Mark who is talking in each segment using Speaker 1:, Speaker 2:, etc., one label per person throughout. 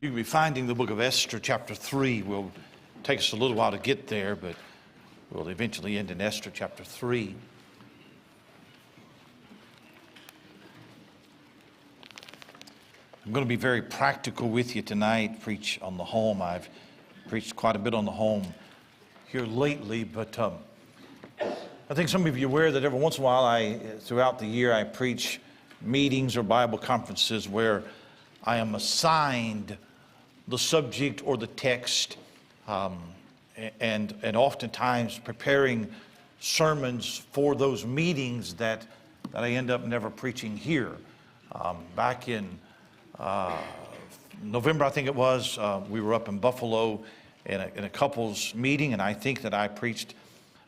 Speaker 1: We'll be finding the book of Esther, chapter 3. Will take us a little while to get there, but we'll eventually end in Esther, chapter 3. I'm going to be very practical with you tonight, preach on the home. I've preached quite a bit on the home here lately, but I think some of you are aware that every once in a while, throughout the year, I preach meetings or Bible conferences where I am assigned the subject or the text, and oftentimes preparing sermons for those meetings that I end up never preaching here. Back in November, I think it was, we were up in Buffalo in a couples meeting, and I think that I preached,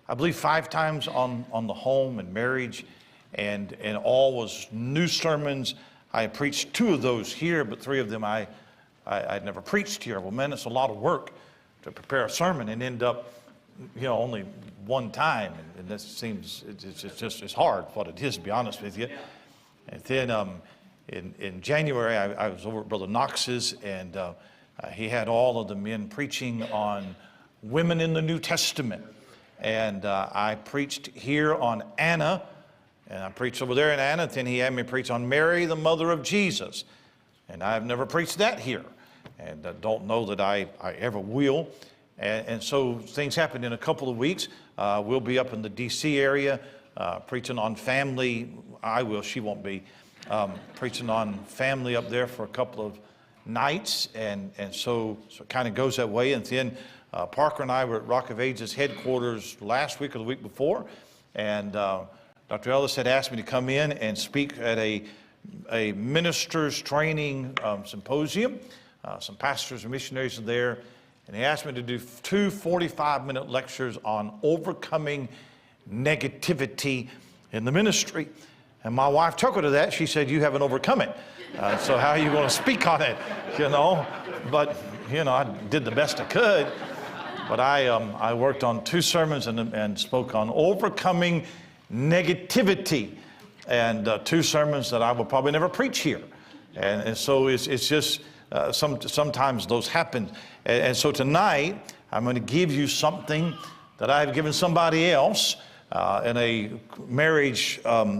Speaker 1: I believe, 5 times on the home and marriage, and all was new sermons. I preached 2 of those here, but 3 of them I'd never preached here. Well, man, it's a lot of work to prepare a sermon and end up, only one time, and that seems it's hard what it is, to be honest with you. And then in January, I was over at Brother Knox's, and he had all of the men preaching on women in the New Testament, and I preached here on Anna, and I preached over there in Anna. Then he had me preach on Mary, the mother of Jesus, and I've never preached that here, and I don't know that I ever will. And so things happened in a couple of weeks. We'll be up in the D.C. area preaching on family. I will, she won't be. Preaching on family up there for a couple of nights, and so it kind of goes that way. And then Parker and I were at Rock of Ages headquarters last week or the week before, and Dr. Ellis had asked me to come in and speak at a ministers training symposium. Some pastors and missionaries are there, and he asked me to do 2 45-minute lectures on overcoming negativity in the ministry. And my wife took her to that. She said, "You haven't overcome it. So how are you going to speak on it?" But, I did the best I could. But I worked on 2 sermons and spoke on overcoming negativity, and 2 sermons that I will probably never preach here. And so it's just sometimes those happen. And so tonight, I'm going to give you something that I've given somebody else in a marriage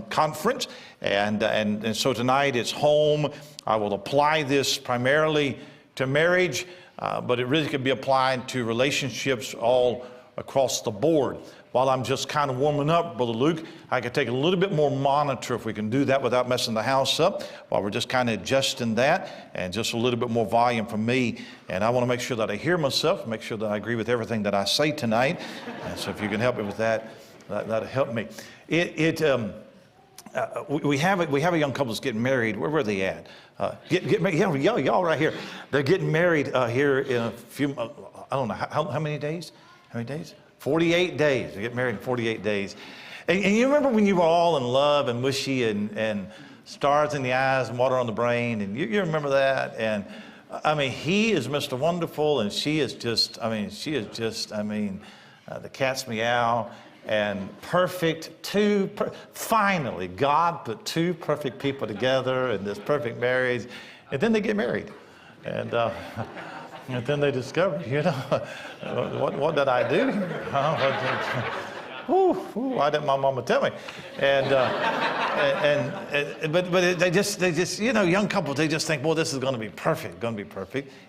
Speaker 1: conference, and so tonight it's home. I will apply this primarily to marriage, but it really could be applied to relationships all across the board. While I'm just kind of warming up, Brother Luke, I could take a little bit more monitor if we can do that without messing the house up, while we're just kind of adjusting that, and just a little bit more volume from me. And I want to make sure that I hear myself, make sure that I agree with everything that I say tonight. And so if you can help me with that, that'll help me. We have a young couple that's getting married. Where were they at? Get married. Y'all right here. They're getting married here in a few. I don't know how many days. How many days? 48 days. They get married in 48 days. And you remember when you were all in love and mushy and stars in the eyes and water on the brain, and you remember that. And I mean, he is Mr. Wonderful, and she is just. The cat's meow. And perfect finally, God put 2 perfect people together in this perfect marriage, and then they get married, and then they discover, what did I do here? Why didn't my mama tell me? But they just young couples, they just think, well, this is going to be perfect,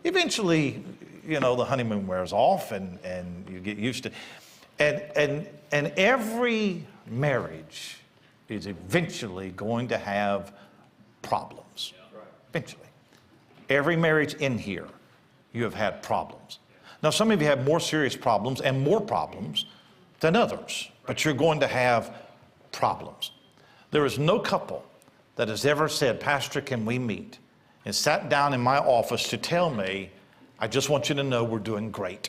Speaker 1: Eventually, the honeymoon wears off, and you get used to it. And every marriage is eventually going to have problems. Eventually. Every marriage in here, you have had problems. Now, some of you have more serious problems and more problems than others, but you're going to have problems. There is no couple that has ever said, "Pastor, can we meet?" and sat down in my office to tell me, "I just want you to know we're doing great."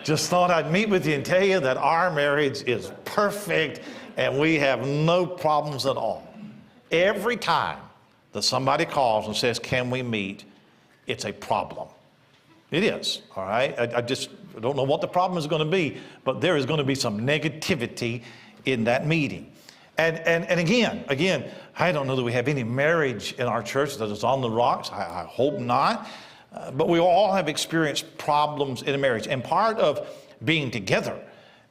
Speaker 1: Just thought I'd meet with you and tell you that our marriage is perfect and we have no problems at all. Every time that somebody calls and says, "Can we meet?" it's a problem. It is, all right? I just don't know what the problem is going to be, but there is going to be some negativity in that meeting. And again, I don't know that we have any marriage in our church that is on the rocks. I hope not. But we all have experienced problems in a marriage. And part of being together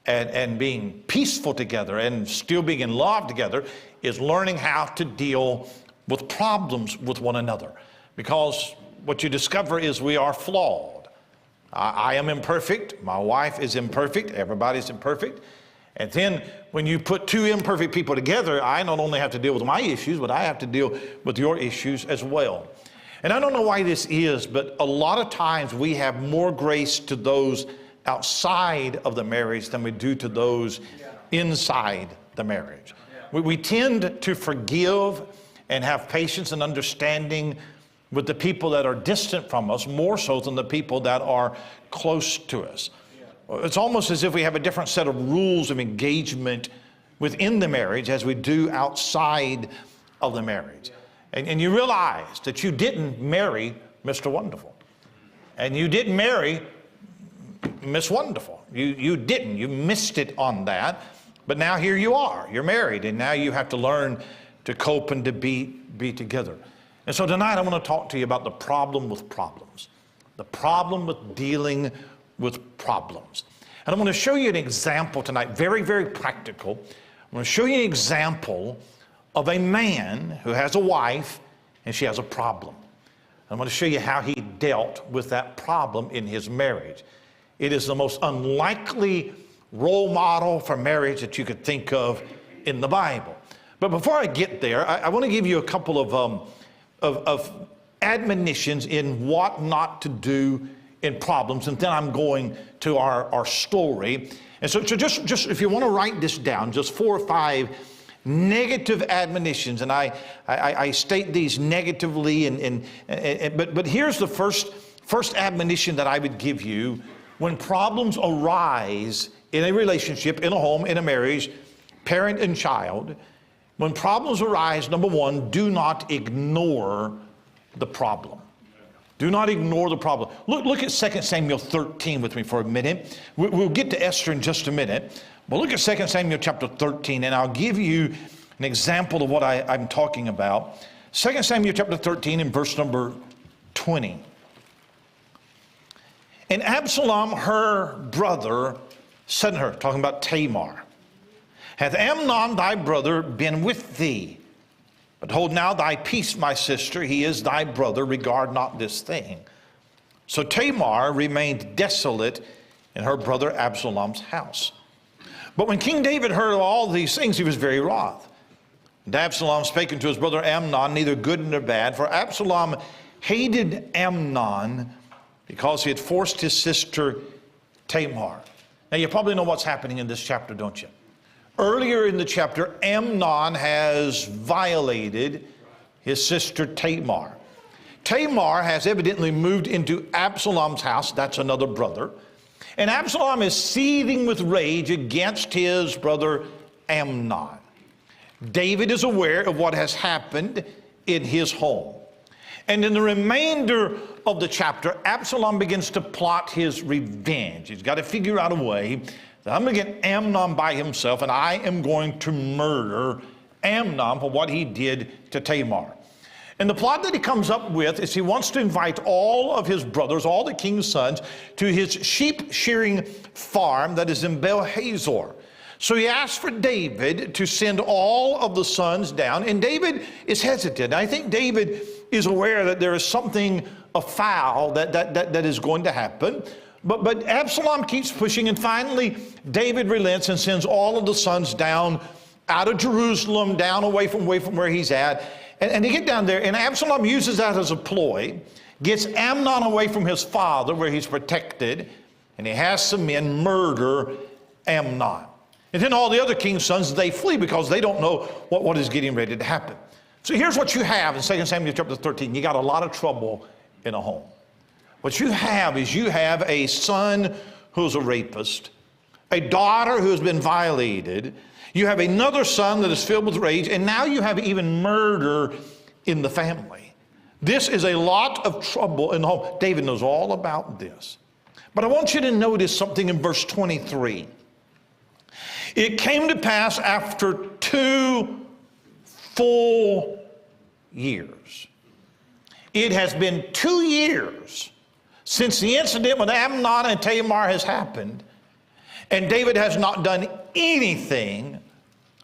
Speaker 1: and being peaceful together and still being in love together is learning how to deal with problems with one another. Because what you discover is we are flawed. I am imperfect. My wife is imperfect. Everybody's imperfect. And then when you put two imperfect people together, I not only have to deal with my issues, but I have to deal with your issues as well. And I don't know why this is, but a lot of times we have more grace to those outside of the marriage than we do to those inside the marriage. We tend to forgive and have patience and understanding with the people that are distant from us more so than the people that are close to us. It's almost as if we have a different set of rules of engagement within the marriage as we do outside of the marriage. And you realize that you didn't marry Mr. Wonderful. And you didn't marry Miss Wonderful. You didn't. You missed it on that. But now here you are. You're married. And now you have to learn to cope and to be together. And so tonight I want to talk to you about the problem with problems. The problem with dealing with problems. And I'm going to show you an example tonight, very, very practical. I'm going to show you an example of a man who has a wife and she has a problem. I'm going to show you how he dealt with that problem in his marriage. It is the most unlikely role model for marriage that you could think of in the Bible. But before I get there, I want to give you a couple of admonitions in what not to do in problems, and then I'm going to our story. And so just if you want to write this down, just 4 or 5 negative admonitions, and I state these negatively, but here's the first admonition that I would give you. When problems arise in a relationship, in a home, in a marriage, parent and child, when problems arise, number one, do not ignore the problem. Do not ignore the problem. Look at 2 Samuel 13 with me for a minute. We'll get to Esther in just a minute. But look at 2 Samuel chapter 13, and I'll give you an example of what I'm talking about. 2 Samuel chapter 13 and verse number 20. And Absalom, her brother, said to her, talking about Tamar, hath Amnon thy brother been with thee? But hold now thy peace, my sister, he is thy brother, regard not this thing. So Tamar remained desolate in her brother Absalom's house. But when King David heard of all these things, he was very wroth. And Absalom spake unto his brother Amnon, neither good nor bad, for Absalom hated Amnon because he had forced his sister Tamar. Now you probably know what's happening in this chapter, don't you? Earlier in the chapter, Amnon has violated his sister Tamar. Tamar has evidently moved into Absalom's house. That's another brother. And Absalom is seething with rage against his brother Amnon. David is aware of what has happened in his home. And in the remainder of the chapter, Absalom begins to plot his revenge. He's got to figure out a way that I'm going to get Amnon by himself, and I am going to murder Amnon for what he did to Tamar. And the plot that he comes up with is he wants to invite all of his brothers, all the king's sons, to his sheep shearing farm that is in Baal Hazor. So he asks for David to send all of the sons down, and David is hesitant. I think David is aware that there is something afoul that is going to happen. But Absalom keeps pushing, and finally David relents and sends all of the sons down out of Jerusalem, down away from where he's at. And they get down there, and Absalom uses that as a ploy, gets Amnon away from his father where he's protected, and he has some men murder Amnon. And then all the other king's sons, they flee because they don't know what is getting ready to happen. So here's what you have in 2 Samuel chapter 13. You got a lot of trouble in a home. What you have is you have a son who's a rapist, a daughter who has been violated, you have another son that is filled with rage, and now you have even murder in the family. This is a lot of trouble in the home. David knows all about this. But I want you to notice something in verse 23. It came to pass after 2 full years. It has been 2 years since the incident with Amnon and Tamar has happened, and David has not done anything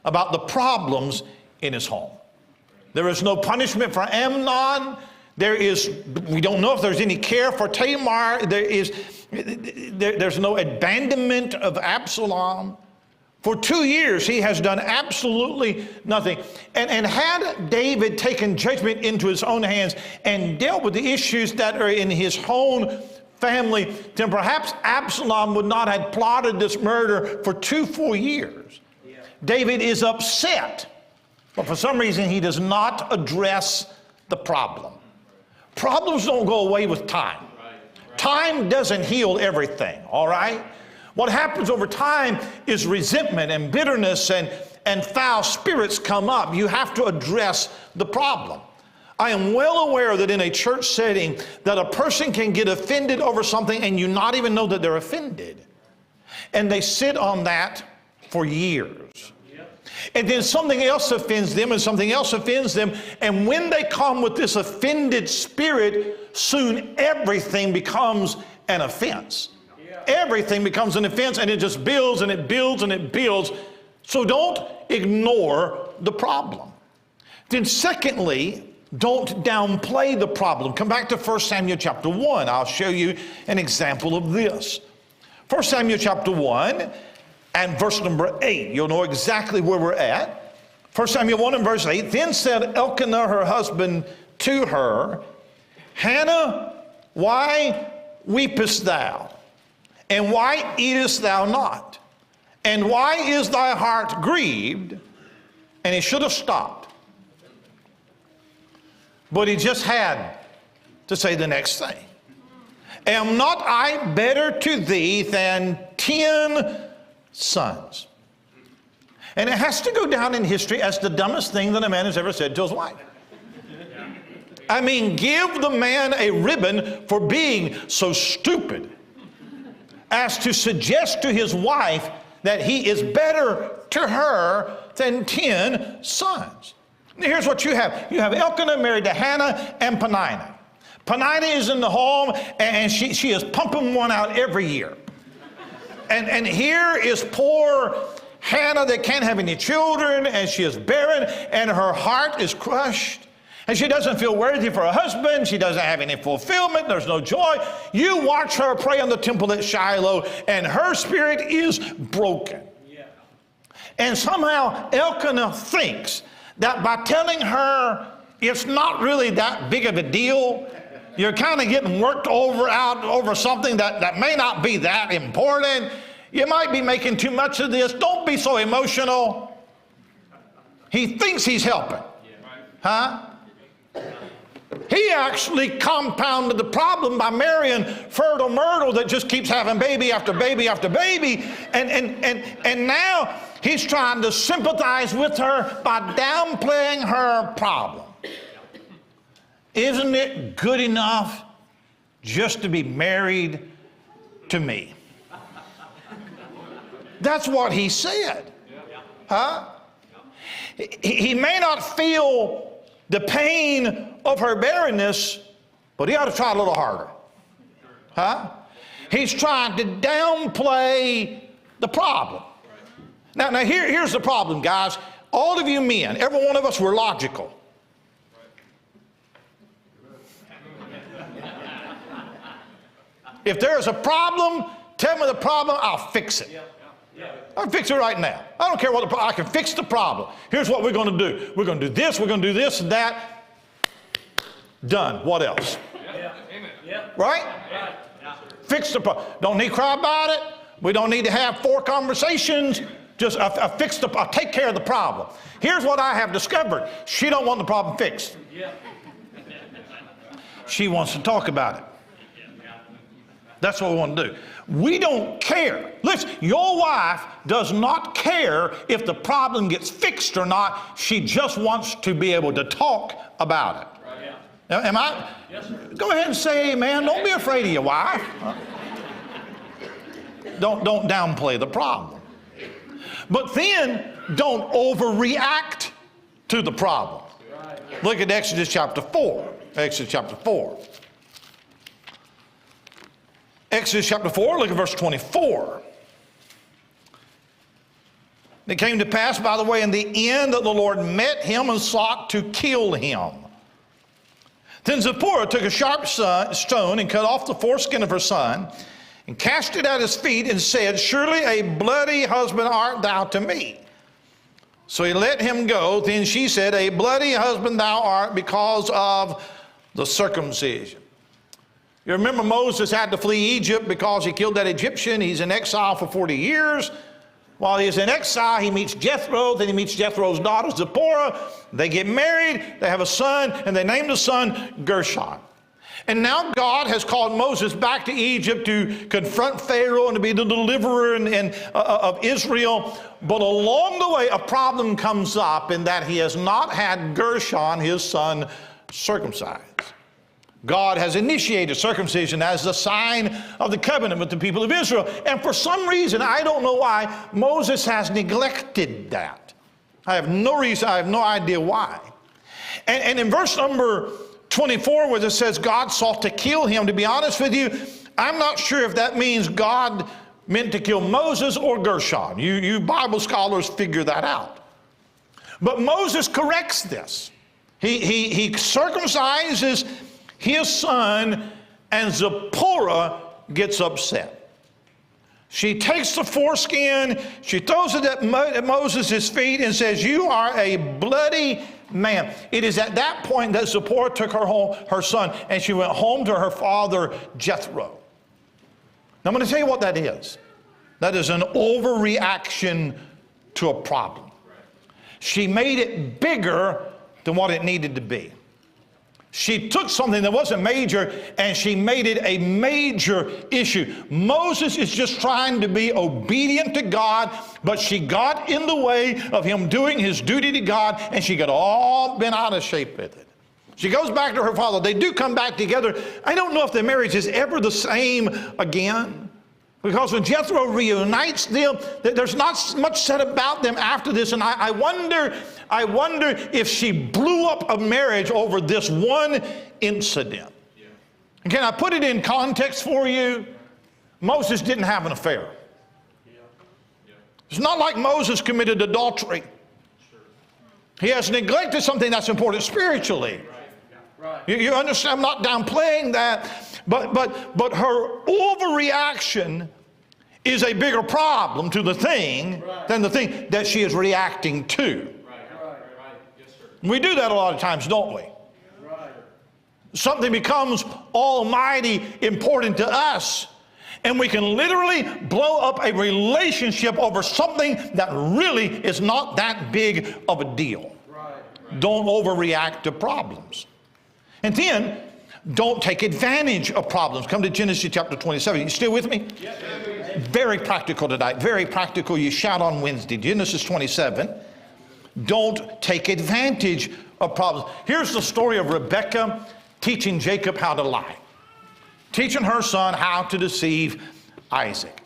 Speaker 1: about the problems in his home. There is no punishment for Amnon. We don't know if there's any care for Tamar. There's no abandonment of Absalom. For 2 years, he has done absolutely nothing. And had David taken judgment into his own hands and dealt with the issues that are in his own family, then perhaps Absalom would not have plotted this murder for 2 full years. Yeah. David is upset, but for some reason he does not address the problem. Problems don't go away with time. Time doesn't heal everything, all right? What happens over time is resentment and bitterness and foul spirits come up. You have to address the problem. I am well aware that in a church setting that a person can get offended over something and you not even know that they're offended. And they sit on that for years. And then something else offends them and something else offends them. And when they come with this offended spirit, soon everything becomes an offense. Everything becomes an offense, and it just builds and it builds and it builds. So don't ignore the problem. Then secondly, don't downplay the problem. Come back to 1 Samuel chapter 1. I'll show you an example of this. 1 Samuel chapter 1 and verse number 8. You'll know exactly where we're at. 1 Samuel 1 and verse 8. Then said Elkanah her husband to her, Hannah, why weepest thou? And why eatest thou not? And why is thy heart grieved? And he should have stopped. But he just had to say the next thing. Am not I better to thee than 10 sons? And it has to go down in history as the dumbest thing that a man has ever said to his wife. I mean, give the man a ribbon for being so stupid as to suggest to his wife that he is better to her than 10 sons. Now here's what you have. You have Elkanah married to Hannah and Peninnah. Peninnah is in the home, and she is pumping one out every year. And here is poor Hannah that can't have any children, and she is barren, and her heart is crushed. And she doesn't feel worthy for a husband. She doesn't have any fulfillment. There's no joy. You watch her pray on the temple at Shiloh, and her spirit is broken. Yeah. And somehow Elkanah thinks that by telling her it's not really that big of a deal, you're kind of getting worked out over something that may not be that important. You might be making too much of this. Don't be so emotional. He thinks he's helping. Huh? He actually compounded the problem by marrying fertile Myrtle that just keeps having baby after baby after baby. And now he's trying to sympathize with her by downplaying her problem. Isn't it good enough just to be married to me? That's what he said. Huh? He may not feel the pain of her barrenness, but he ought to try a little harder. Huh? He's trying to downplay the problem. Now here's the problem, guys. All of you men, every one of us, we're logical. If there's a problem, tell me the problem, I'll fix it. I'll fix it right now. I don't care what the problem, I can fix the problem. Here's what we're going to do. We're going to do this, we're going to do this and that. Done. What else? Right? Fix the problem. Don't need to cry about it. We don't need to have 4 conversations. Just I'll take care of the problem. Here's what I have discovered. She don't want the problem fixed. She wants to talk about it. That's what we want to do. We don't care. Listen, your wife does not care if the problem gets fixed or not. She just wants to be able to talk about it. Now, am I? Yes, sir. Go ahead and say amen. Don't be afraid of your wife. Don't downplay the problem. But then don't overreact to the problem. Look at Exodus chapter 4. Exodus chapter 4. Exodus chapter 4, look at verse 24. It came to pass, by the way, in the end that the Lord met him and sought to kill him. Then Zipporah took a sharp stone and cut off the foreskin of her son and cast it at his feet and said, surely a bloody husband art thou to me. So he let him go. Then she said, a bloody husband thou art because of the circumcision. You remember Moses had to flee Egypt because he killed that Egyptian. He's in exile for 40 years. While he's in exile, he meets Jethro. Then he meets Jethro's daughter, Zipporah. They get married. They have a son, and they name the son Gershon. And now God has called Moses back to Egypt to confront Pharaoh and to be the deliverer of Israel. But along the way, a problem comes up in that he has not had Gershon, his son, circumcised. God has initiated circumcision as a sign of the covenant with the people of Israel. And for some reason, I don't know why, Moses has neglected that. I have no reason, I have no idea why. And in verse number 24, where it says God sought to kill him, to be honest with you, I'm not sure if that means God meant to kill Moses or Gershon. You Bible scholars figure that out. But Moses corrects this. He circumcises his son, and Zipporah gets upset. She takes the foreskin, she throws it at Moses' feet and says, you are a bloody man. It is at that point that Zipporah took her son, and she went home to her father, Jethro. Now I'm going to tell you what that is. That is an overreaction to a problem. She made it bigger than what it needed to be. She took something that wasn't major and she made it a major issue. Moses is just trying to be obedient to God, but she got in the way of him doing his duty to God, and she got all bent out of shape with it. She goes back to her father. They do come back together. I don't know if their marriage is ever the same again, because when Jethro reunites them, there's not much said about them after this. And I wonder if she blew up a marriage over this one incident. Yeah. And can I put it in context for you? Moses didn't have an affair. Yeah. Yeah. It's not like Moses committed adultery. Sure. He has neglected something that's important spiritually. Right. Right. You understand? I'm not downplaying that. But her overreaction is a bigger problem to the thing than the thing that she is reacting to. Yes, sir. We do that a lot of times, don't we? Right. Something becomes almighty important to us, and we can literally blow up a relationship over something that really is not that big of a deal. Right. Don't overreact to problems. And then, don't take advantage of problems. Come to Genesis chapter 27. You still with me? Yes, very practical tonight. Very practical. You shout on Wednesday. Genesis 27. Don't take advantage of problems. Here's the story of Rebekah teaching Jacob how to lie. Teaching her son how to deceive Isaac.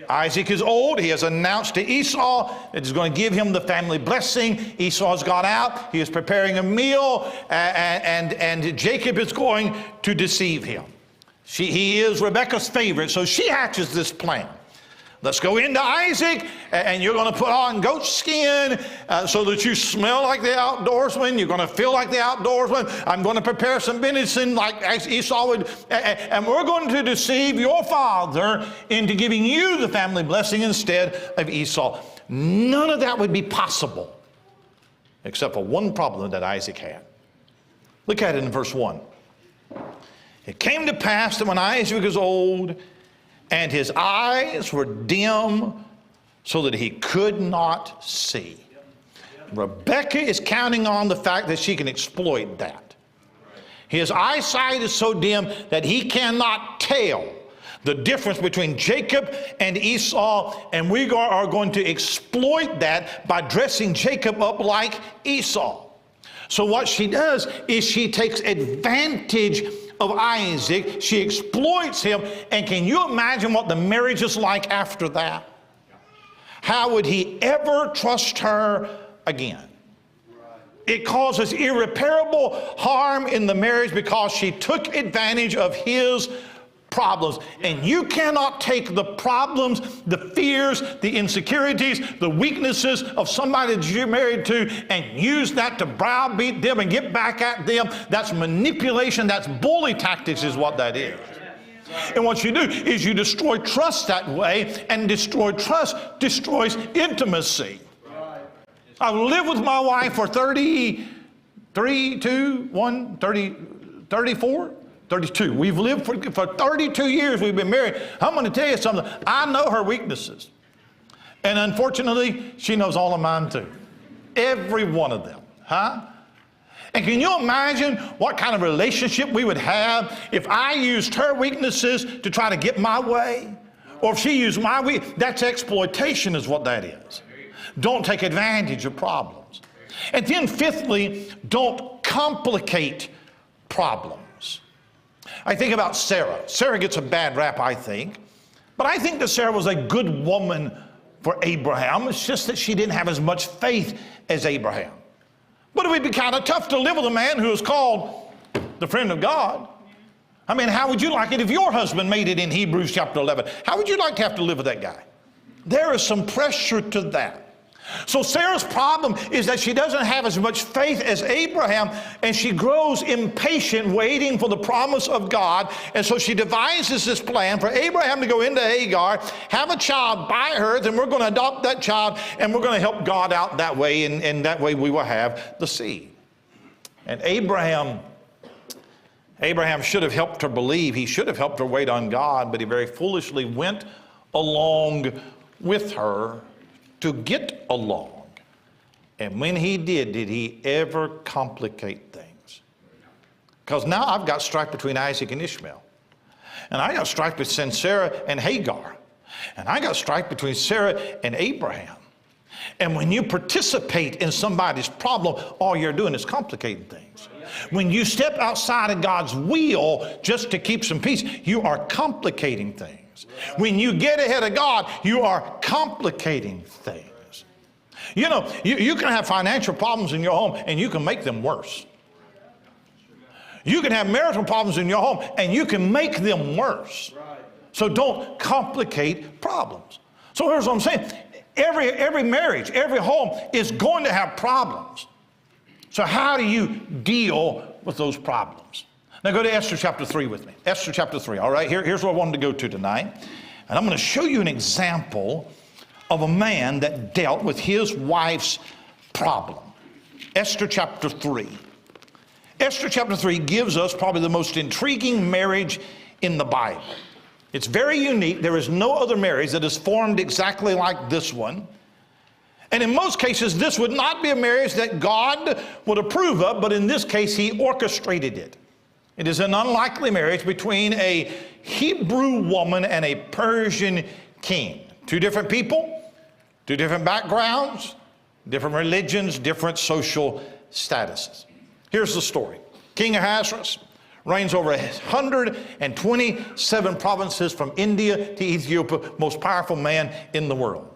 Speaker 1: Isaac is old. He has announced to Esau that he's going to give him the family blessing. Esau's gone out. He is preparing a meal, and Jacob is going to deceive him. He is Rebekah's favorite, so she hatches this plan. Let's go into Isaac, and you're going to put on goat skin so that you smell like the outdoorsman. You're going to feel like the outdoorsman. I'm going to prepare some venison like Esau would, and we're going to deceive your father into giving you the family blessing instead of Esau. None of that would be possible except for one problem that Isaac had. Look at it in verse 1. It came to pass that when Isaac was old and his eyes were dim so that he could not see. Rebekah is counting on the fact that she can exploit that. His eyesight is so dim that he cannot tell the difference between Jacob and Esau, and we are going to exploit that by dressing Jacob up like Esau. So what she does is she takes advantage of Isaac. She exploits him. And can you imagine what the marriage is like after that? how would he ever trust her again? It causes irreparable harm in the marriage because she took advantage of his problems. And you cannot take the problems, the fears, the insecurities, the weaknesses of somebody that you're married to and use that to browbeat them and get back at them. That's manipulation. That's bully tactics is what that is. And what you do is you destroy trust that way, and destroy trust destroys intimacy. I've lived with my wife for 32. We've lived for 32 years. We've been married. I'm going to tell you something. I know her weaknesses. And unfortunately, she knows all of mine too. Every one of them. And can you imagine what kind of relationship we would have if I used her weaknesses to try to get my way? Or if she used my weaknesses? That's exploitation is what that is. Don't take advantage of problems. And then fifthly, don't complicate problems. I think about Sarah. Sarah gets a bad rap, I think. But I think that Sarah was a good woman for Abraham. It's just that she didn't have as much faith as Abraham. But it would be kind of tough to live with a man who is called the friend of God. I mean, how would you like it if your husband made it in Hebrews chapter 11? How would you like to have to live with that guy? There is some pressure to that. So Sarah's problem is that she doesn't have as much faith as Abraham, and she grows impatient waiting for the promise of God. And so she devises this plan for Abraham to go into Hagar, have a child by her, then we're going to adopt that child, and we're going to help God out that way, and that way we will have the seed. And Abraham should have helped her believe. He should have helped her wait on God, but he very foolishly went along with her to get along. And when he did he ever complicate things? Because now I've got strife between Isaac and Ishmael. And I got strife between Sarah and Hagar. And I got strife between Sarah and Abraham. And when you participate in somebody's problem, all you're doing is complicating things. When you step outside of God's will just to keep some peace, you are complicating things. When you get ahead of God, you are complicating things. You know, you can have financial problems in your home and you can make them worse. You can have marital problems in your home and you can make them worse. So don't complicate problems. So here's what I'm saying. Every marriage, every home is going to have problems. So how do you deal with those problems? Now go to Esther chapter 3 with me. Esther chapter 3, all right? Here's where I wanted to go to tonight. And I'm going to show you an example of a man that dealt with his wife's problem. Esther chapter 3. Esther chapter 3 gives us probably the most intriguing marriage in the Bible. It's very unique. There is no other marriage that is formed exactly like this one. And in most cases, this would not be a marriage that God would approve of, but in this case, he orchestrated it. It is an unlikely marriage between a Hebrew woman and a Persian king. Two different people, two different backgrounds, different religions, different social statuses. Here's the story. King Ahasuerus reigns over 127 provinces from India to Ethiopia, most powerful man in the world.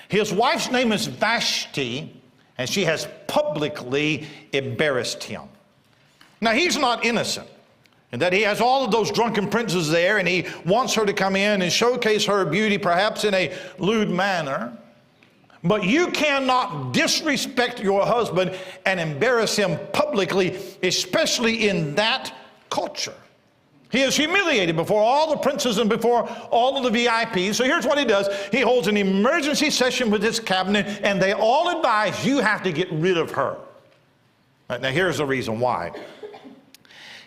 Speaker 1: His wife's name is Vashti, and she has publicly embarrassed him. Now, he's not innocent, and that he has all of those drunken princes there, and he wants her to come in and showcase her beauty, perhaps in a lewd manner. But you cannot disrespect your husband and embarrass him publicly, especially in that culture. He is humiliated before all the princes and before all of the VIPs. So here's what he does. He holds an emergency session with his cabinet, and they all advise you have to get rid of her. Now here's the reason why.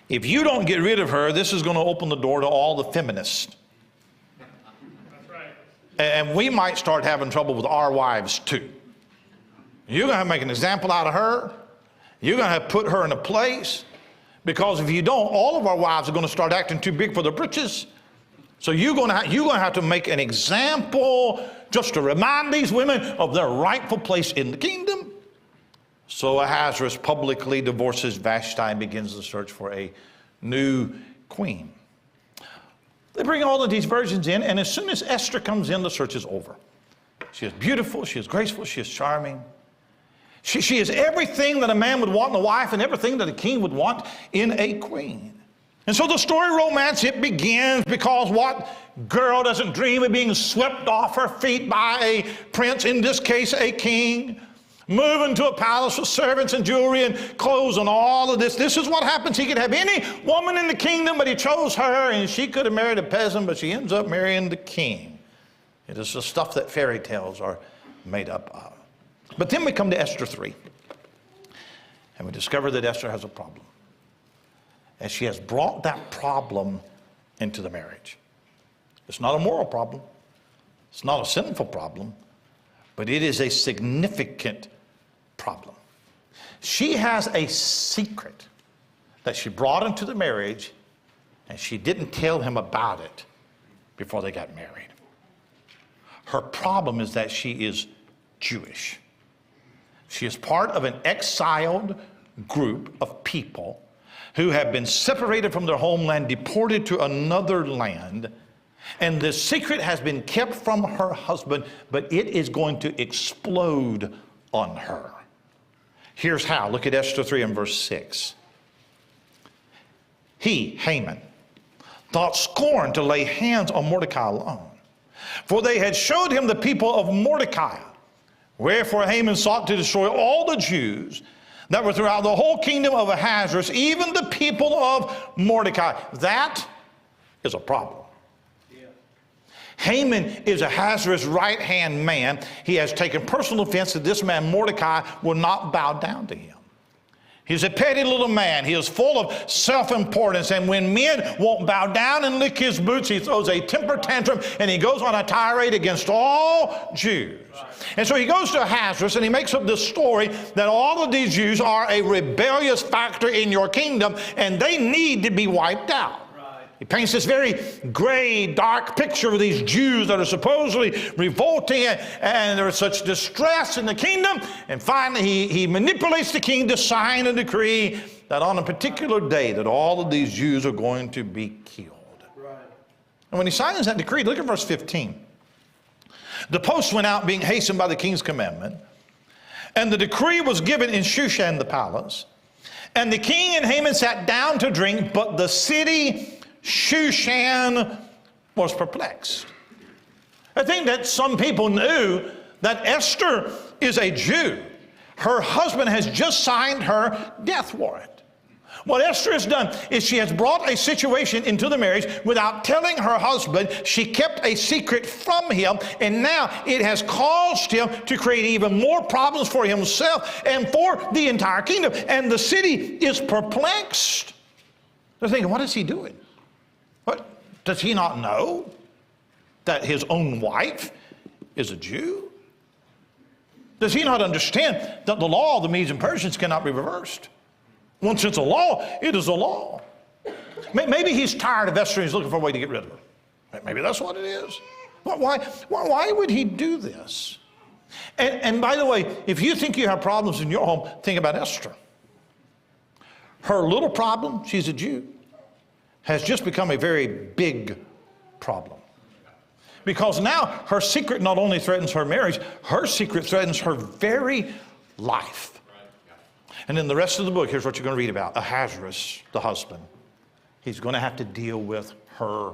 Speaker 1: If you don't get rid of her, this is going to open the door to all the feminists. That's right. And we might start having trouble with our wives too. You're going to have to make an example out of her. You're going to have to put her in a place. Because if you don't, all of our wives are going to start acting too big for their britches. So you're going to have to make an example just to remind these women of their rightful place in the kingdom. So Ahasuerus publicly divorces Vashti and begins the search for a new queen. They bring all of these virgins in, and as soon as Esther comes in, the search is over. She is beautiful, she is graceful, she is charming. She is everything that a man would want in a wife and everything that a king would want in a queen. And so the story romance, it begins because what girl doesn't dream of being swept off her feet by a prince, in this case a king, moving to a palace with servants and jewelry and clothes and all of this. This is what happens. He could have any woman in the kingdom, but he chose her, and she could have married a peasant, but she ends up marrying the king. It is the stuff that fairy tales are made up of. But then we come to Esther 3, and we discover that Esther has a problem. And she has brought that problem into the marriage. It's not a moral problem. It's not a sinful problem, but it is a significant problem. She has a secret that she brought into the marriage, and she didn't tell him about it before they got married. Her problem is that she is Jewish. She is part of an exiled group of people who have been separated from their homeland, deported to another land, and the secret has been kept from her husband, but it is going to explode on her. Here's how. Look at Esther 3 and verse 6. He, Haman, thought scorn to lay hands on Mordecai alone, for they had showed him the people of Mordecai. Wherefore Haman sought to destroy all the Jews that were throughout the whole kingdom of Ahasuerus, even the people of Mordecai. That is a problem. Yeah. Haman is Ahasuerus' right-hand man. He has taken personal offense that this man Mordecai will not bow down to him. He's a petty little man. He is full of self-importance. And when men won't bow down and lick his boots, he throws a temper tantrum and he goes on a tirade against all Jews. And so he goes to Ahasuerus and he makes up this story that all of these Jews are a rebellious factor in your kingdom and they need to be wiped out. He paints this very gray, dark picture of these Jews that are supposedly revolting and there is such distress in the kingdom. And finally, he manipulates the king to sign a decree that on a particular day that all of these Jews are going to be killed. Right. And when he signs that decree, look at verse 15. The post went out being hastened by the king's commandment, and the decree was given in Shushan the palace. And the king and Haman sat down to drink, but the city Shushan was perplexed. I think that some people knew that Esther is a Jew. Her husband has just signed her death warrant. What Esther has done is she has brought a situation into the marriage without telling her husband. She kept a secret from him, and now it has caused him to create even more problems for himself and for the entire kingdom. And the city is perplexed. They're thinking, what is he doing? What, does he not know that his own wife is a Jew? Does he not understand that the law of the Medes and Persians cannot be reversed? Once it's a law, it is a law. Maybe he's tired of Esther and he's looking for a way to get rid of her. Maybe that's what it is. Why would he do this? And by the way, if you think you have problems in your home, think about Esther. Her little problem, she's a Jew, has just become a very big problem. Because now her secret not only threatens her marriage, her secret threatens her very life. And in the rest of the book, here's what you're going to read about. Ahasuerus, the husband, he's going to have to deal with her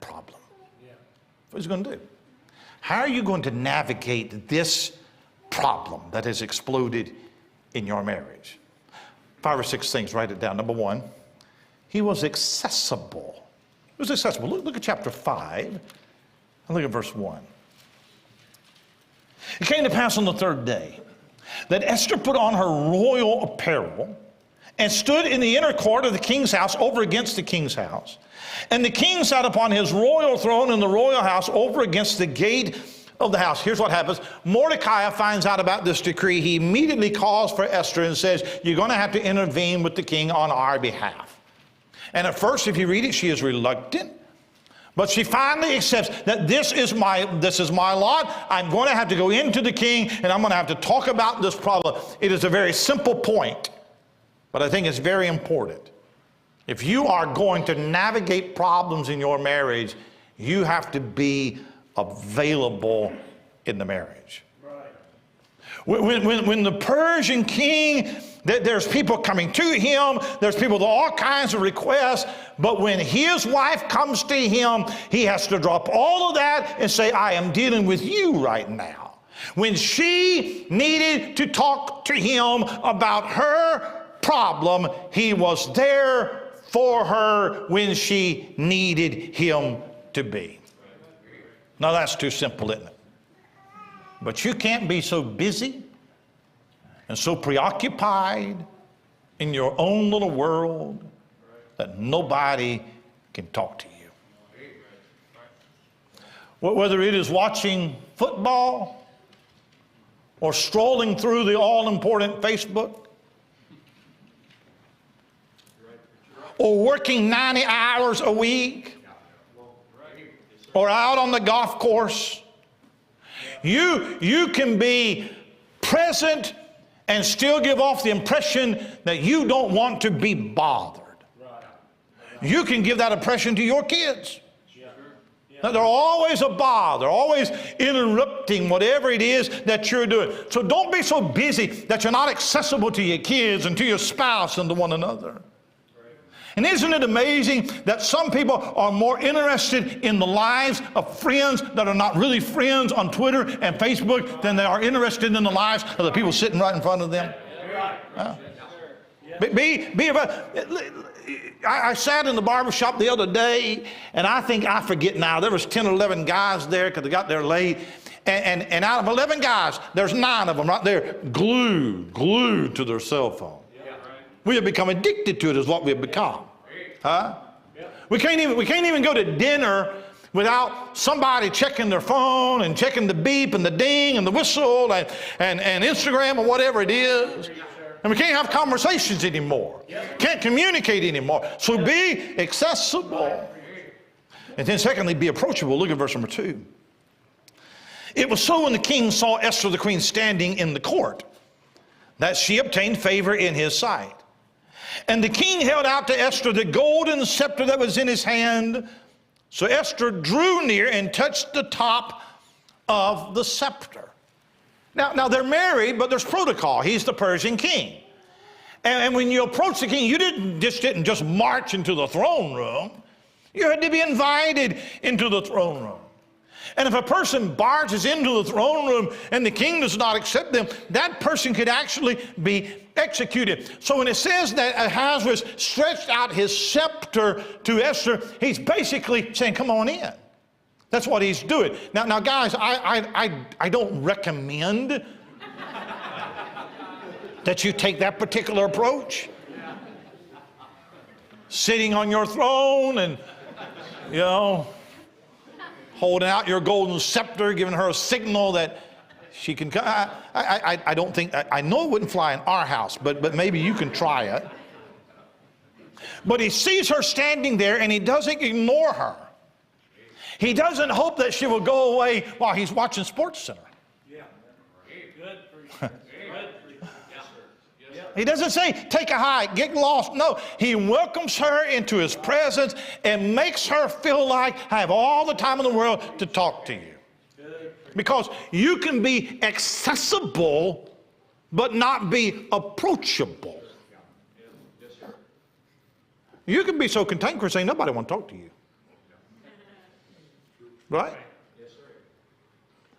Speaker 1: problem. Yeah. What is he going to do? How are you going to navigate this problem that has exploded in your marriage? 5 or 6 things, write it down. Number 1, he was accessible. He was accessible. Look at chapter 5 and look at verse 1. It came to pass on the 3rd day that Esther put on her royal apparel and stood in the inner court of the king's house over against the king's house. And the king sat upon his royal throne in the royal house over against the gate of the house. Here's what happens. Mordecai finds out about this decree. He immediately calls for Esther and says, you're going to have to intervene with the king on our behalf. And at first, if you read it, she is reluctant. But she finally accepts that this is my lot. I'm going to have to go into the king and I'm going to have to talk about this problem. It is a very simple point, but I think it's very important. If you are going to navigate problems in your marriage, you have to be available in the marriage. When the Persian king, there's people coming to him, there's people with all kinds of requests, but when his wife comes to him, he has to drop all of that and say, I am dealing with you right now. When she needed to talk to him about her problem, he was there for her when she needed him to be. Now that's too simple, isn't it? But you can't be so busy and so preoccupied in your own little world that nobody can talk to you. Whether it is watching football or strolling through the all-important Facebook or working 90 hours a week or out on the golf course, you can be present and still give off the impression that you don't want to be bothered. You can give that impression to your kids. That they're always a bother, always interrupting whatever it is that you're doing. So don't be so busy that you're not accessible to your kids and to your spouse and to one another. And isn't it amazing that some people are more interested in the lives of friends that are not really friends on Twitter and Facebook than they are interested in the lives of the people sitting right in front of them? I sat in the barber shop the other day, and I forget now, there was 10 or 11 guys there because they got there late. And out of 11 guys, there's 9 of them right there glued to their cell phone. We have become addicted to it is what we have become. Huh? We can't even go to dinner without somebody checking their phone and checking the beep and the ding and the whistle and Instagram or whatever it is. And we can't have conversations anymore. Can't communicate anymore. So be accessible. And then secondly, be approachable. Look at verse number 2. It was so when the king saw Esther the queen standing in the court that she obtained favor in his sight. And the king held out to Esther the golden scepter that was in his hand. So Esther drew near and touched the top of the scepter. Now they're married, but there's protocol. He's the Persian king. And when you approach the king, you didn't just march into the throne room. You had to be invited into the throne room. And if a person barges into the throne room and the king does not accept them, that person could actually be executed. So when it says that Ahasuerus stretched out his scepter to Esther, he's basically saying, come on in. That's what he's doing. Now guys, I don't recommend that you take that particular approach. Sitting on your throne and, holding out your golden scepter, giving her a signal that she can come. I don't think, I know it wouldn't fly in our house, but maybe you can try it. But he sees her standing there and he doesn't ignore her. He doesn't hope that she will go away while he's watching Sports Center. He doesn't say, take a hike, get lost. No, he welcomes her into his presence and makes her feel like I have all the time in the world to talk to you. Because you can be accessible, but not be approachable. You can be so cantankerous, ain't nobody want to talk to you. Right?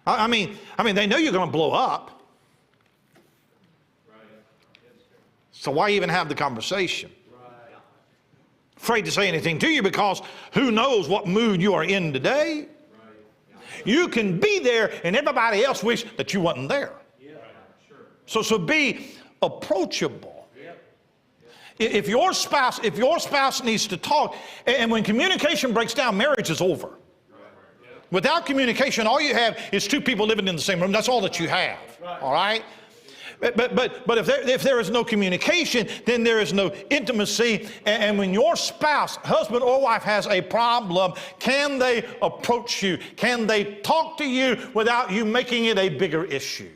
Speaker 1: I mean, they know you're going to blow up. So why even have the conversation? Afraid to say anything to you because who knows what mood you are in today? You can be there and everybody else wish that you wasn't there. So be approachable. If your spouse needs to talk, and when communication breaks down, marriage is over. Without communication, all you have is 2 people living in the same room. That's all that you have. All right? But if there is no communication, then there is no intimacy. And when your spouse, husband or wife, has a problem, can they approach you? Can they talk to you without you making it a bigger issue?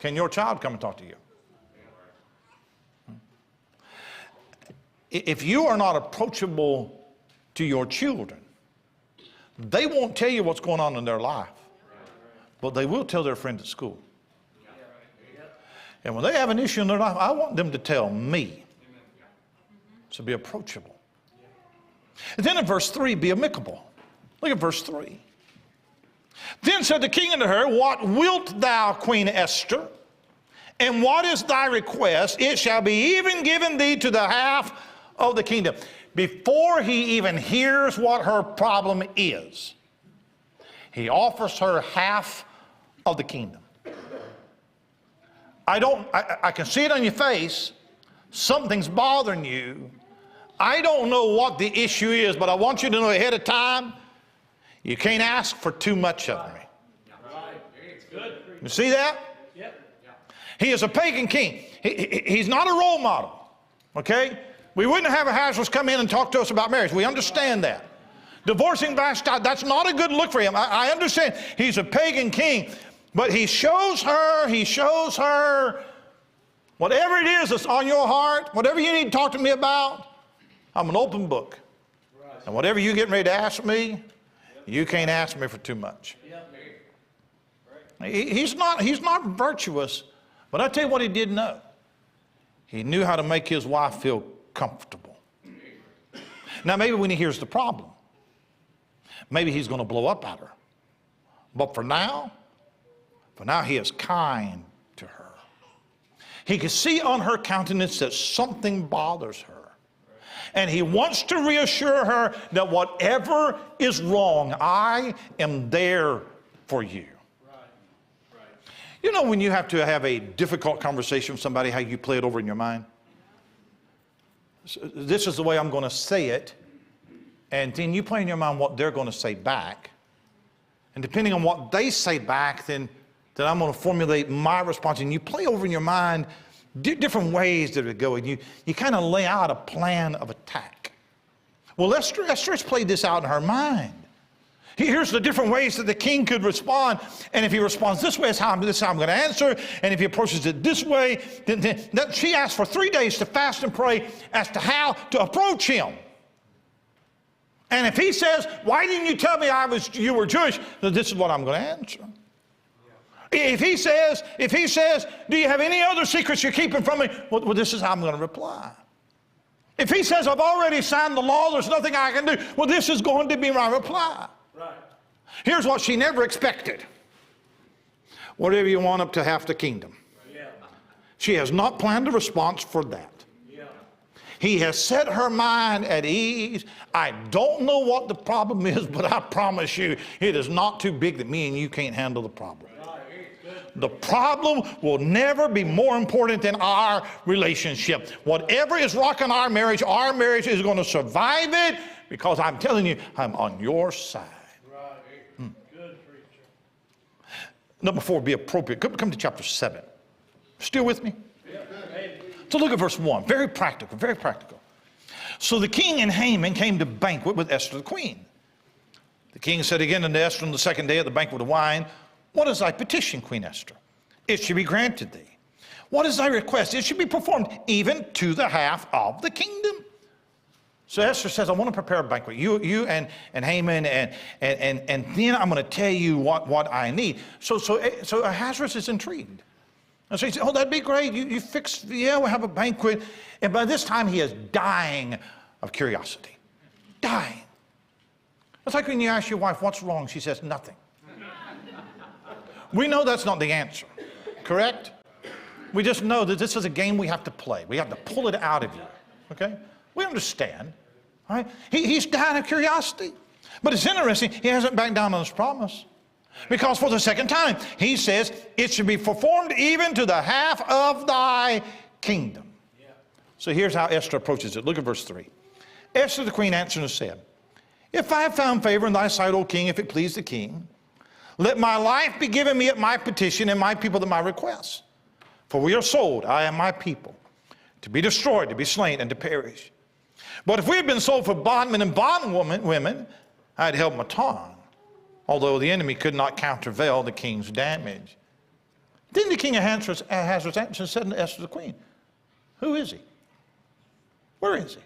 Speaker 1: Can your child come and talk to you? If you are not approachable to your children, they won't tell you what's going on in their life. but they will tell their friends at school. And when they have an issue in their life, I want them to tell me. So be approachable. And then in verse 3, be amicable. Look at verse 3. Then said the king unto her, what wilt thou, Queen Esther? And what is thy request? It shall be even given thee to the half of the kingdom. Before he even hears what her problem is, he offers her half of the kingdom. I can see it on your face. Something's bothering you. I don't know what the issue is, but I want you to know ahead of time, you can't ask for too much of me. You see that? He is a pagan king. He's not a role model. Okay? We wouldn't have Ahasuerus come in and talk to us about marriage. We understand that. Divorcing Vashti, that's not a good look for him. I understand he's a pagan king. But he shows her, whatever it is that's on your heart, whatever you need to talk to me about, I'm an open book. And whatever you're getting ready to ask me, you can't ask me for too much. He's not virtuous, but I tell you what he did know. He knew how to make his wife feel comfortable. Now maybe when he hears the problem, maybe he's going to blow up at her. But for now he is kind to her. He can see on her countenance that something bothers her. And he wants to reassure her that whatever is wrong, I am there for you. You know when you have to have a difficult conversation with somebody, how you play it over in your mind? This is the way I'm going to say it. And then you play in your mind what they're going to say back. And depending on what they say back, then I'm going to formulate my response. And you play over in your mind different ways that it go. And you kind of lay out a plan of attack. Well, Esther has played this out in her mind. Here's the different ways that the king could respond. And if he responds this way, this is how I'm going to answer. And if he approaches it this way, then she asked for 3 days to fast and pray as to how to approach him. And if he says, why didn't you tell me you were Jewish? Then this is what I'm going to answer. If he says, do you have any other secrets you're keeping from me? Well, this is how I'm going to reply. If he says, I've already signed the law, there's nothing I can do. Well, this is going to be my reply. Right. Here's what she never expected. Whatever you want up to half the kingdom. Yeah. She has not planned a response for that. Yeah. He has set her mind at ease. I don't know what the problem is, but I promise you, it is not too big that me and you can't handle the problem. The problem will never be more important than our relationship. Whatever is rocking our marriage is going to survive it because I'm telling you, I'm on your side. Right. Good preacher. Number 4, be appropriate. Come to chapter 7. Still with me? Yeah. So look at verse 1. Very practical, very practical. So the king and Haman came to banquet with Esther the queen. The king said again unto Esther on the second day of the banquet of wine, what is thy petition, Queen Esther? It shall be granted thee. What is thy request? It should be performed even to the half of the kingdom. So Esther says, I want to prepare a banquet. You and Haman, and then I'm going to tell you what I need. So Ahasuerus is intrigued. And so he said, oh, that'd be great. You fix, we'll have a banquet. And by this time, he is dying of curiosity. Dying. It's like when you ask your wife, what's wrong? She says, nothing. We know that's not the answer, correct? We just know that this is a game we have to play. We have to pull it out of you, okay? We understand, all right? He's dying of curiosity. But it's interesting, he hasn't backed down on his promise. Because for the second time, he says, it should be performed even to the half of thy kingdom. So here's how Esther approaches it. Look at verse 3. Esther the queen answered and said, if I have found favor in thy sight, O king, if it please the king, let my life be given me at my petition and my people at my request. For we are sold, I and my people, to be destroyed, to be slain, and to perish. But if we had been sold for bondmen and bondwomen, I had held my tongue, although the enemy could not countervail the king's damage. Then the king Ahasuerus answered and said to Esther the queen, who is he? Where is he?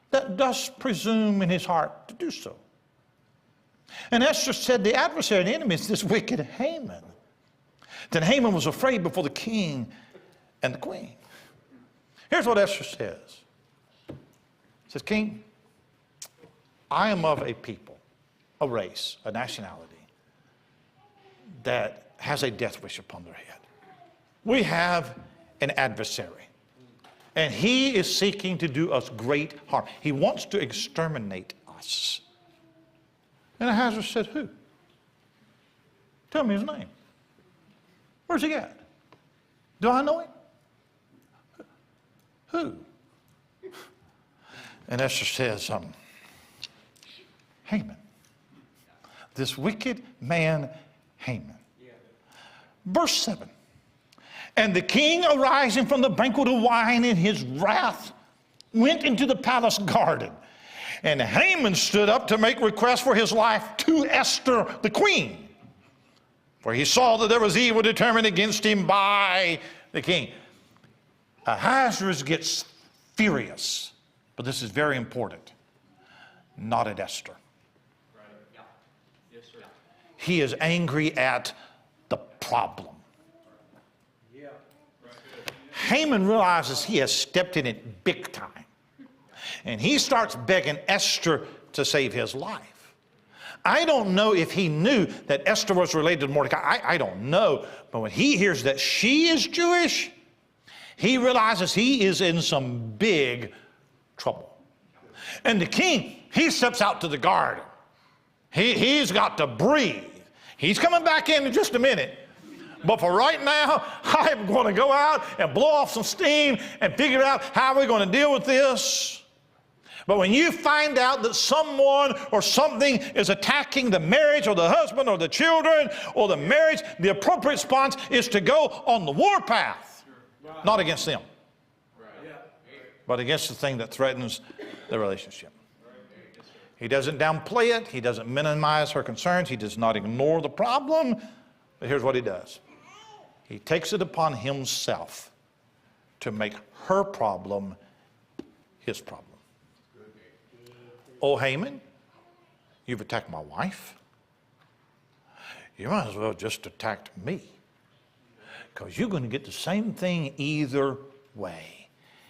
Speaker 1: That does presume in his heart to do so. And Esther said, the adversary and enemy is this wicked Haman. Then Haman was afraid before the king and the queen. Here's what Esther says. She says, King, I am of a people, a race, a nationality that has a death wish upon their head. We have an adversary, and he is seeking to do us great harm. He wants to exterminate us. And Ahasuerus said, who? Tell me his name. Where's he at? Do I know him? Who? And Esther says, Haman. This wicked man, Haman. Verse 7. And the king, arising from the banquet of wine in his wrath, went into the palace garden. And Haman stood up to make request for his life to Esther the queen. For he saw that there was evil determined against him by the king. Ahasuerus gets furious. But this is very important. Not at Esther. He is angry at the problem. Haman realizes he has stepped in it big time. And he starts begging Esther to save his life. I don't know if he knew that Esther was related to Mordecai. I don't know. But when he hears that she is Jewish, he realizes he is in some big trouble. And the king, he steps out to the garden. He's got to breathe. He's coming back in just a minute. But for right now, I'm going to go out and blow off some steam and figure out how we're going to deal with this. But when you find out that someone or something is attacking the marriage or the husband or the children or the marriage, the appropriate response is to go on the warpath. Not against them, but against the thing that threatens the relationship. He doesn't downplay it. He doesn't minimize her concerns. He does not ignore the problem. But here's what he does. He takes it upon himself to make her problem his problem. Oh, Haman, you've attacked my wife. You might as well just attack me, because you're going to get the same thing either way.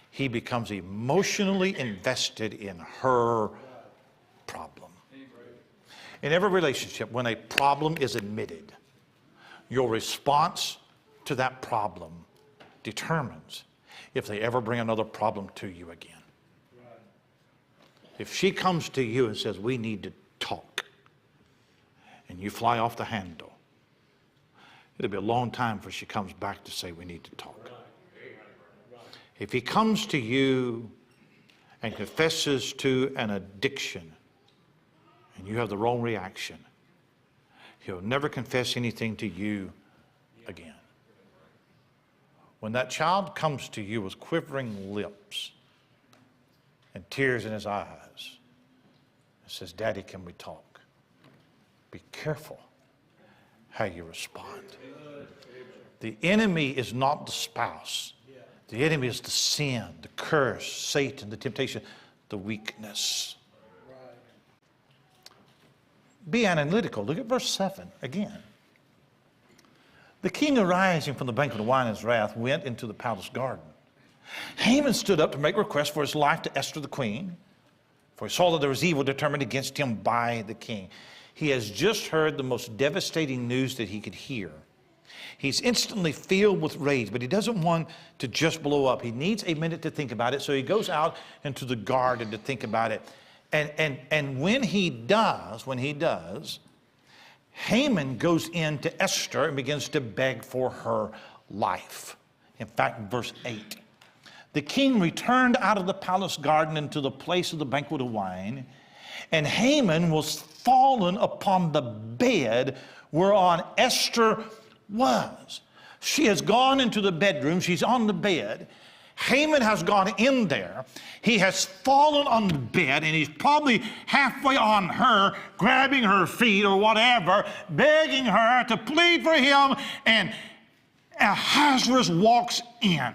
Speaker 1: He becomes emotionally invested in her problem. In every relationship, when a problem is admitted, your response to that problem determines if they ever bring another problem to you again. If she comes to you and says, we need to talk, and you fly off the handle, it'll be a long time before she comes back to say, we need to talk. If he comes to you and confesses to an addiction, and you have the wrong reaction, he'll never confess anything to you again. When that child comes to you with quivering lips and tears in his eyes and says, Daddy, can we talk? Be careful how you respond. The enemy is not the spouse. The enemy is the sin, the curse, Satan, the temptation, the weakness. Be analytical. Look at verse 7 again. The king, arising from the banquet of wine in his wrath, went into the palace garden. Haman stood up to make request for his life to Esther the queen, for he saw that there was evil determined against him by the king. He has just heard the most devastating news that he could hear. He's instantly filled with rage, but he doesn't want to just blow up. He needs a minute to think about it, so he goes out into the garden to think about it. And when he does, Haman goes in to Esther and begins to beg for her life. In fact, verse 8. The king returned out of the palace garden into the place of the banquet of wine, and Haman was fallen upon the bed whereon Esther was. She has gone into the bedroom. She's on the bed. Haman has gone in there. He has fallen on the bed, and he's probably halfway on her, grabbing her feet or whatever, begging her to plead for him, and Ahasuerus walks in.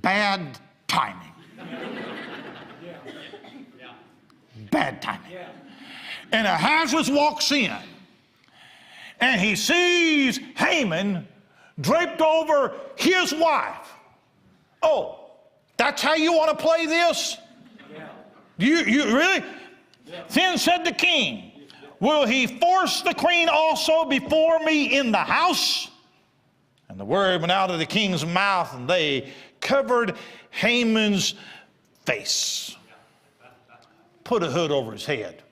Speaker 1: Bad timing. Bad timing. And Ahasuerus walks in, and he sees Haman draped over his wife. Oh, that's how you want to play this? You really? Then said the king, will he force the queen also before me in the house? And the word went out of the king's mouth, and they covered Haman's face. Put a hood over his head.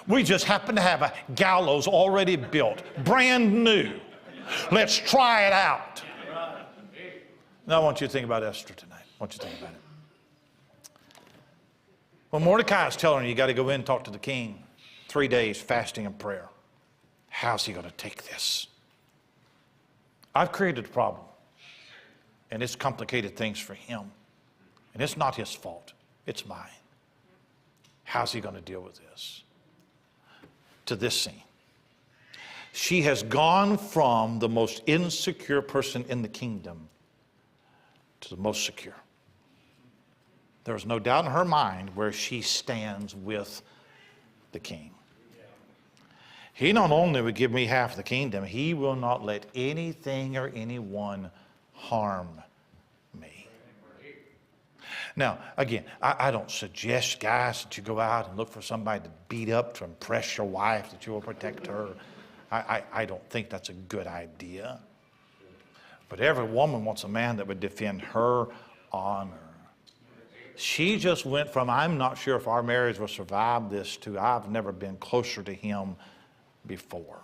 Speaker 1: We just happen to have a gallows already built, brand new. Let's try it out. Now I want you to think about Esther tonight. I want you to think about it. When Mordecai is telling her, you got to go in and talk to the king, 3 days fasting and prayer. How's he going to take this? I've created a problem, and it's complicated things for him. And it's not his fault. It's mine. How's he going to deal with this? To this scene. She has gone from the most insecure person in the kingdom to the most secure. There is no doubt in her mind where she stands with the king. He not only would give me half the kingdom, he will not let anything or anyone harm me. Now, again, I don't suggest, guys, that you go out and look for somebody to beat up to impress your wife, that you will protect her. I don't think that's a good idea. But every woman wants a man that would defend her honor. She just went from, I'm not sure if our marriage will survive this, to I've never been closer to him before.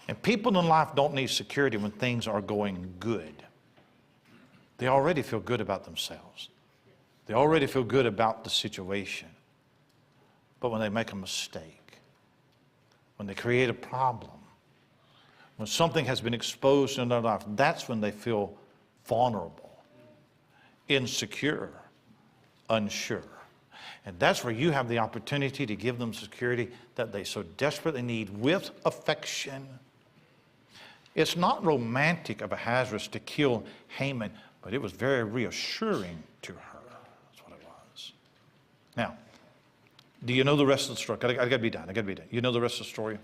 Speaker 1: And people in life don't need security when things are going good. They already feel good about themselves. They already feel good about the situation. But when they make a mistake, when they create a problem, when something has been exposed in their life, that's when they feel vulnerable, insecure, unsure. And that's where you have the opportunity to give them security that they so desperately need with affection. It's not romantic of Ahasuerus to kill Haman, but it was very reassuring to her. That's what it was. Now, do you know the rest of the story? I got to be done. You know the rest of the story?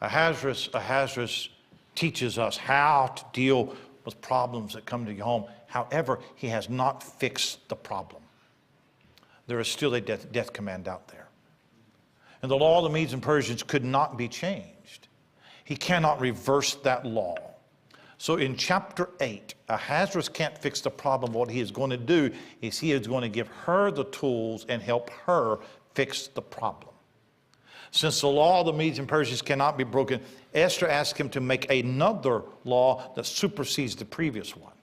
Speaker 1: Ahasuerus teaches us how to deal with problems that come to your home. However, he has not fixed the problem. There is still a death command out there. And the law of the Medes and Persians could not be changed. He cannot reverse that law. So in chapter 8, Ahasuerus can't fix the problem. What he is going to do is he is going to give her the tools and help her fix the problem. Since the law of the Medes and Persians cannot be broken, Esther asked him to make another law that supersedes the previous one.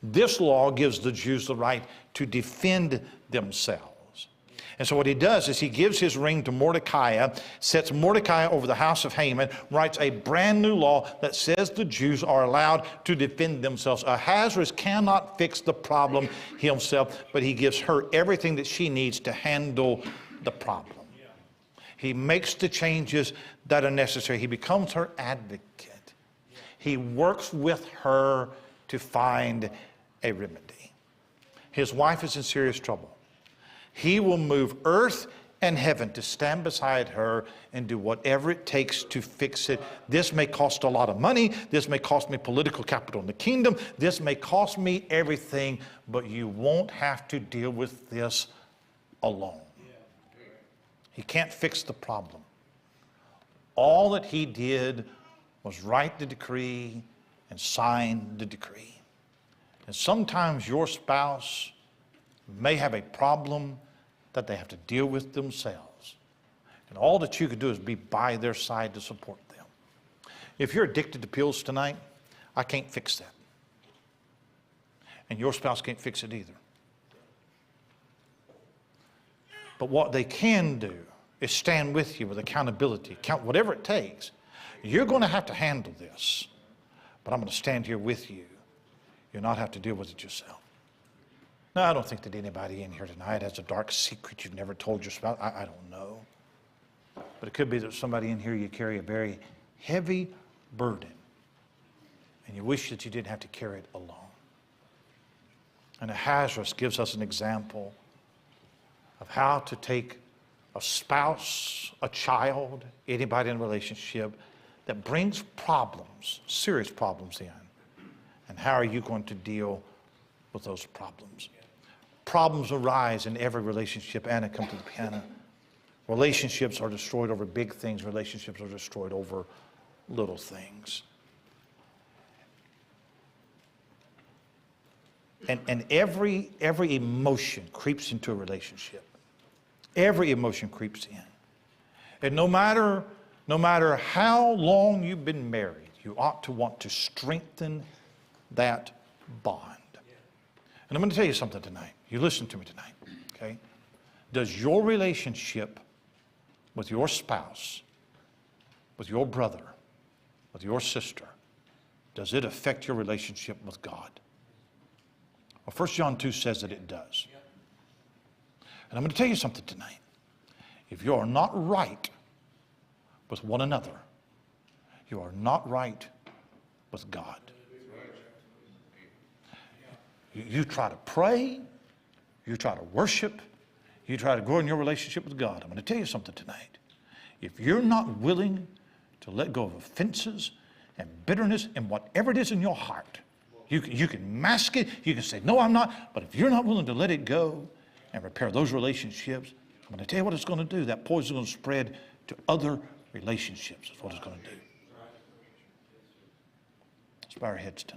Speaker 1: This law gives the Jews the right to defend themselves. And so what he does is he gives his ring to Mordecai, sets Mordecai over the house of Haman, writes a brand new law that says the Jews are allowed to defend themselves. Ahasuerus cannot fix the problem himself, but he gives her everything that she needs to handle the problem. He makes the changes that are necessary. He becomes her advocate. He works with her to find a remedy. His wife is in serious trouble. He will move earth and heaven to stand beside her and do whatever it takes to fix it. This may cost a lot of money. This may cost me political capital in the kingdom. This may cost me everything, but you won't have to deal with this alone. He can't fix the problem. All that he did was write the decree and sign the decree. And sometimes your spouse may have a problem that they have to deal with themselves. And all that you could do is be by their side to support them. If you're addicted to pills tonight, I can't fix that. And your spouse can't fix it either. But what they can do is stand with you with accountability, whatever it takes. You're going to have to handle this, but I'm going to stand here with you. You'll not have to deal with it yourself. Now, I don't think that anybody in here tonight has a dark secret you've never told your spouse. I don't know. But it could be that somebody in here, you carry a very heavy burden, and you wish that you didn't have to carry it alone. And Ahasuerus gives us an example of how to take a spouse, a child, anybody in a relationship that brings problems, serious problems in. And how are you going to deal with those problems? Problems arise in every relationship. Anna, come to the piano. Relationships are destroyed over big things. Relationships are destroyed over little things. And every emotion creeps into a relationship. Every emotion creeps in. And no matter how long you've been married, you ought to want to strengthen that bond. And I'm going to tell you something tonight. You listen to me tonight, okay? Does your relationship with your spouse, with your brother, with your sister, does it affect your relationship with God? Well, 1 John 2 says that it does. And I'm going to tell you something tonight. If you are not right with one another, you are not right with God. You try to pray, you try to worship, you try to grow in your relationship with God. I'm going to tell you something tonight. If you're not willing to let go of offenses and bitterness and whatever it is in your heart, you can mask it, you can say, no, I'm not, but if you're not willing to let it go and repair those relationships, I'm going to tell you what it's going to do. That poison is going to spread to other relationships. That's what it's going to do. Let's bow our heads tonight.